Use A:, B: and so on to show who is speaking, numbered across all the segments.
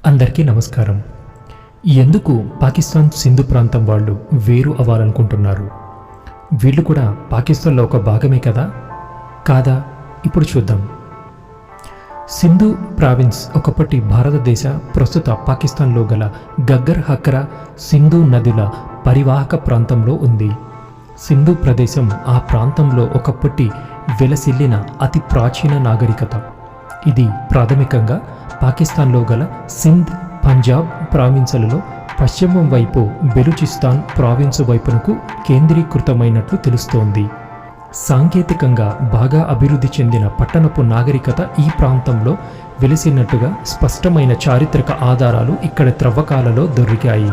A: అందరికీ నమస్కారం. ఎందుకు పాకిస్తాన్ సింధు ప్రాంతం వాళ్ళు వేరు అవ్వాలనుకుంటున్నారు? వీళ్ళు కూడా పాకిస్తాన్లో ఒక భాగమే కదా? కాదా? ఇప్పుడు చూద్దాం. సింధు ప్రావిన్స్ ఒకప్పటి భారతదేశ, ప్రస్తుత పాకిస్తాన్లో గల గగ్గర్ హక్రా సింధు నదుల పరివాహక ప్రాంతంలో ఉంది. సింధు ప్రదేశం ఆ ప్రాంతంలో ఒకప్పటి వెలసిల్లిన అతి ప్రాచీన నాగరికత. ఇది ప్రాథమికంగా పాకిస్తాన్లో గల సింధ్, పంజాబ్ ప్రావిన్సులలో పశ్చిమం వైపు బెలూచిస్తాన్ ప్రావిన్సు వైపునకు కేంద్రీకృతమైనట్లు తెలుస్తోంది. సాంకేతికంగా బాగా అభివృద్ధి చెందిన పట్టణపు నాగరికత ఈ ప్రాంతంలో వెలిసినట్టుగా స్పష్టమైన చారిత్రక ఆధారాలు ఇక్కడ త్రవ్వకాలలో దొరికాయి.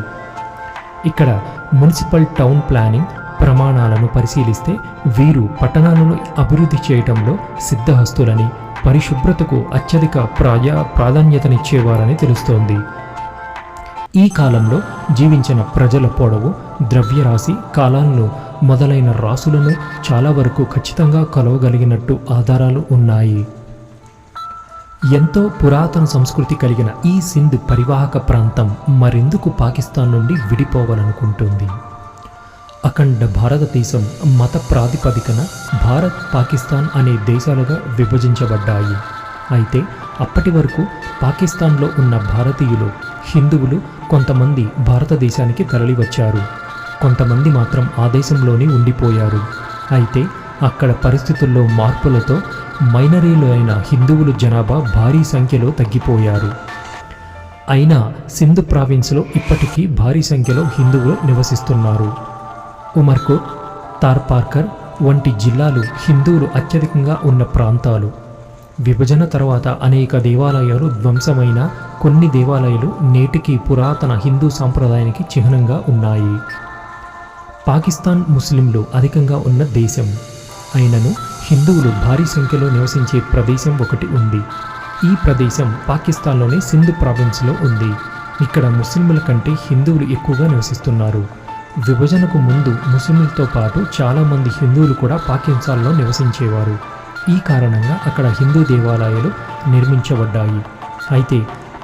A: ఇక్కడ మున్సిపల్ టౌన్ ప్లానింగ్ ప్రమాణాలను పరిశీలిస్తే వీరు పట్టణాలను అభివృద్ధి చేయడంలో సిద్ధహస్తులని, పరిశుభ్రతకు అత్యధిక ప్రాధాన్యతనిచ్చేవారని తెలుస్తోంది. ఈ కాలంలో జీవించిన ప్రజల పొడవు, ద్రవ్యరాశి, కాలాలను మొదలైన రాసులను చాలా వరకు ఖచ్చితంగా కొలవగలిగినట్టు ఆధారాలు ఉన్నాయి. ఎంతో పురాతన సంస్కృతి కలిగిన ఈ సింధ్ పరివాహక ప్రాంతం మరెందుకు పాకిస్తాన్ నుండి విడిపోవాలనుకుంటుంది? అఖండ భారతదేశం మత ప్రాతిపదికన భారత్, పాకిస్తాన్ అనే దేశాలుగా విభజించబడ్డాయి. అయితే అప్పటి వరకు పాకిస్తాన్లో ఉన్న భారతీయులు, హిందువులు కొంతమంది భారతదేశానికి తరలివచ్చారు. కొంతమంది మాత్రం ఆ దేశంలోనే ఉండిపోయారు. అయితే అక్కడ పరిస్థితుల్లో మార్పులతో మైనరీలు అయిన హిందువుల జనాభా భారీ సంఖ్యలో తగ్గిపోయారు. అయినా సింధ్ ప్రావిన్స్లో ఇప్పటికీ భారీ సంఖ్యలో హిందువులు నివసిస్తున్నారు. ఉమర్కోట్, తార్పార్కర్ వంటి జిల్లాలు హిందువులు అత్యధికంగా ఉన్న ప్రాంతాలు. విభజన తర్వాత అనేక దేవాలయాలు ధ్వంసమైన కొన్ని దేవాలయాలు నేటికి పురాతన హిందూ సాంప్రదాయానికి చిహ్నంగా ఉన్నాయి. పాకిస్తాన్ ముస్లింలు అధికంగా ఉన్న దేశం అయినను హిందువులు భారీ సంఖ్యలో నివసించే ప్రదేశం ఒకటి ఉంది. ఈ ప్రదేశం పాకిస్తాన్లోని సింధ్ ప్రావిన్స్లో ఉంది. ఇక్కడ ముస్లింల కంటే హిందువులు ఎక్కువగా నివసిస్తున్నారు. విభజనకు ముందు ముస్లింలతో పాటు చాలామంది హిందువులు కూడా పాకిస్తాన్లో నివసించేవారు. ఈ కారణంగా అక్కడ హిందూ దేవాలయాలు నిర్మించబడ్డాయి. అయితే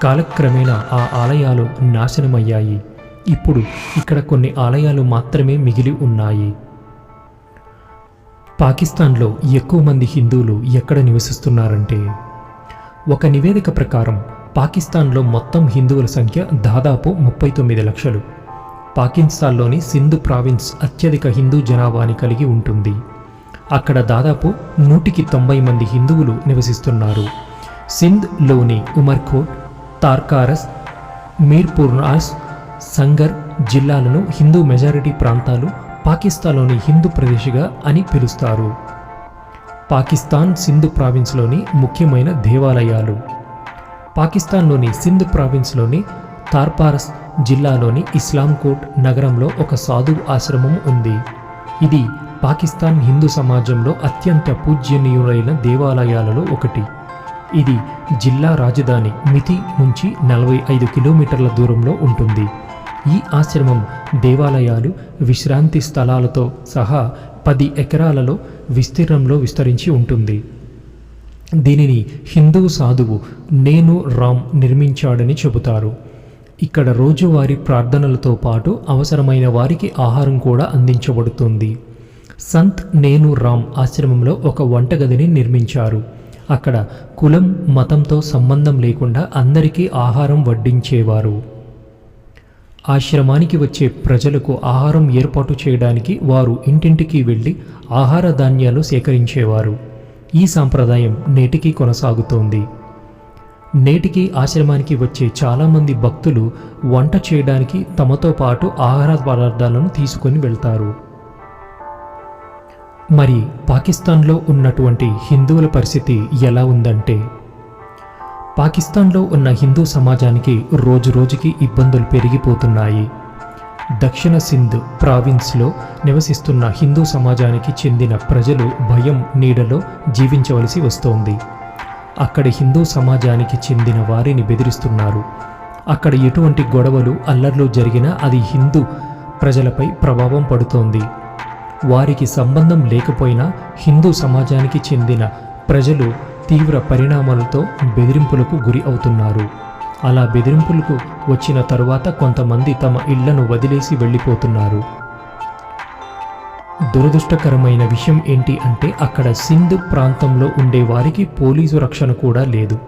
A: కాలక్రమేణా ఆ ఆలయాలు నాశనమయ్యాయి. ఇప్పుడు ఇక్కడ కొన్ని ఆలయాలు మాత్రమే మిగిలి ఉన్నాయి. పాకిస్తాన్లో ఎక్కువ మంది హిందువులు ఎక్కడ నివసిస్తున్నారంటే, ఒక నివేదిక ప్రకారం పాకిస్తాన్లో మొత్తం హిందువుల సంఖ్య దాదాపు 39 లక్షలు. పాకిస్తాన్లోని సింధు ప్రావిన్స్ అత్యధిక హిందూ జనాభాని కలిగి ఉంటుంది. అక్కడ దాదాపు 190 మంది హిందువులు నివసిస్తున్నారు. సింధ్లోని ఉమర్కోట్, తార్కారస్, మీర్పుర్నాస్, సంగర్ జిల్లాలను హిందూ మెజారిటీ ప్రాంతాలు, పాకిస్తాన్లోని హిందూ ప్రదేశ్గా అని పిలుస్తారు. పాకిస్తాన్ సింధు ప్రావిన్స్లోని ముఖ్యమైన దేవాలయాలు. పాకిస్తాన్లోని సింధు ప్రావిన్స్లోని తార్పారస్ జిల్లాలోని ఇస్లాంకోట్ నగరంలో ఒక సాధువు ఆశ్రమం ఉంది. ఇది పాకిస్తాన్ హిందూ సమాజంలో అత్యంత పూజ్యనీయులైన దేవాలయాలలో ఒకటి. ఇది జిల్లా రాజధాని మితి నుంచి 45 కిలోమీటర్ల దూరంలో ఉంటుంది. ఈ ఆశ్రమం దేవాలయాలు, విశ్రాంతి స్థలాలతో సహా 10 ఎకరాలలో విస్తీర్ణంలో విస్తరించి ఉంటుంది. దీనిని హిందూ సాధువు నేను రామ్ నిర్మించాడని చెబుతారు. ఇక్కడ రోజువారీ ప్రార్థనలతో పాటు అవసరమైన వారికి ఆహారం కూడా అందించబడుతుంది. సంత్ నేను రామ్ ఆశ్రమంలో ఒక వంటగదిని నిర్మించారు. అక్కడ కులం, మతంతో సంబంధం లేకుండా అందరికీ ఆహారం వడ్డించేవారు. ఆశ్రమానికి వచ్చే ప్రజలకు ఆహారం ఏర్పాటు చేయడానికి వారు ఇంటింటికి వెళ్ళి ఆహార ధాన్యాలు సేకరించేవారు. ఈ సాంప్రదాయం నేటికీ కొనసాగుతోంది. నేటికి ఆశ్రమానికి వచ్చే చాలామంది భక్తులు వంట చేయడానికి తమతో పాటు ఆహార పదార్థాలను తీసుకొని వెళ్తారు. మరి పాకిస్తాన్లో ఉన్నటువంటి హిందువుల పరిస్థితి ఎలా ఉందంటే, పాకిస్తాన్లో ఉన్న హిందూ సమాజానికి రోజురోజుకి ఇబ్బందులు పెరిగిపోతున్నాయి. దక్షిణ సింధ్ ప్రావిన్స్లో నివసిస్తున్న హిందూ సమాజానికి చెందిన ప్రజలు భయం నీడలో జీవించవలసి వస్తోంది. అక్కడి హిందూ సమాజానికి చెందిన వారిని బెదిరిస్తున్నారు. అక్కడ ఎటువంటి గొడవలు, అల్లర్లు జరిగినా అది హిందూ ప్రజలపై ప్రభావం పడుతోంది. వారికి సంబంధం లేకపోయినా హిందూ సమాజానికి చెందిన ప్రజలు తీవ్ర పరిణామాలతో బెదిరింపులకు గురి అవుతున్నారు. అలా బెదిరింపులకు వచ్చిన తరువాత కొంతమంది తమ ఇళ్లను వదిలేసి వెళ్ళిపోతున్నారు. దురదృష్టకరమైన విషయం ఏంటి అంటే అక్కడ సింధ్ ప్రాంతంలో ఉండే వారికి పోలీసు రక్షణ కూడా లేదు.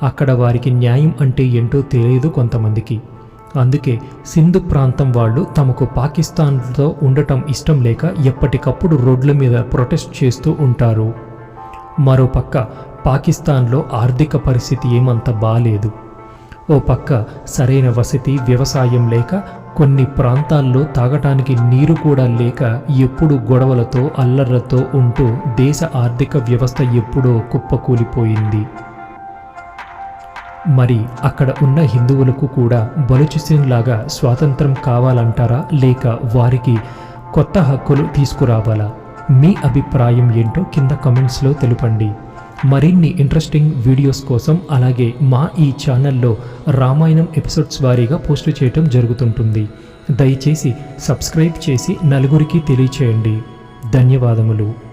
A: అక్కడ వారికి న్యాయం అంటే ఏంటో తెలియదు కొంతమందికి. అందుకే సింధ్ ప్రాంతం వాళ్ళు తమకు పాకిస్తాన్తో ఉండటం ఇష్టం లేక ఎప్పటికప్పుడు రోడ్ల మీద ప్రొటెస్ట్ చేస్తూ ఉంటారు. మరోపక్క పాకిస్తాన్లో ఆర్థిక పరిస్థితి ఏమంత బాలేదు. ఓ పక్క సరైన వసతి, వ్యవసాయం లేక కొన్ని ప్రాంతాల్లో తాగటానికి నీరు కూడా లేక ఎప్పుడు గొడవలతో అల్లర్లతో ఉంటూ దేశ ఆర్థిక వ్యవస్థ ఎప్పుడో కుప్పకూలిపోయింది. మరి అక్కడ ఉన్న హిందువులకు కూడా బలూచిస్తాన్ లాగా స్వాతంత్రం కావాలంటారా, లేక వారికి కొత్త హక్కులు తీసుకురావాలా? మీ అభిప్రాయం ఏంటో కింద కమెంట్స్లో తెలుపండి. మరిన్ని ఇంట్రెస్టింగ్ వీడియోస్ కోసం అలాగే మా ఈ ఛానల్లో రామాయణం ఎపిసోడ్స్ వారీగా పోస్ట్ చేయటం జరుగుతుంటుంది. దయచేసి సబ్స్క్రైబ్ చేసి నలుగురికి తెలియచేయండి. ధన్యవాదములు.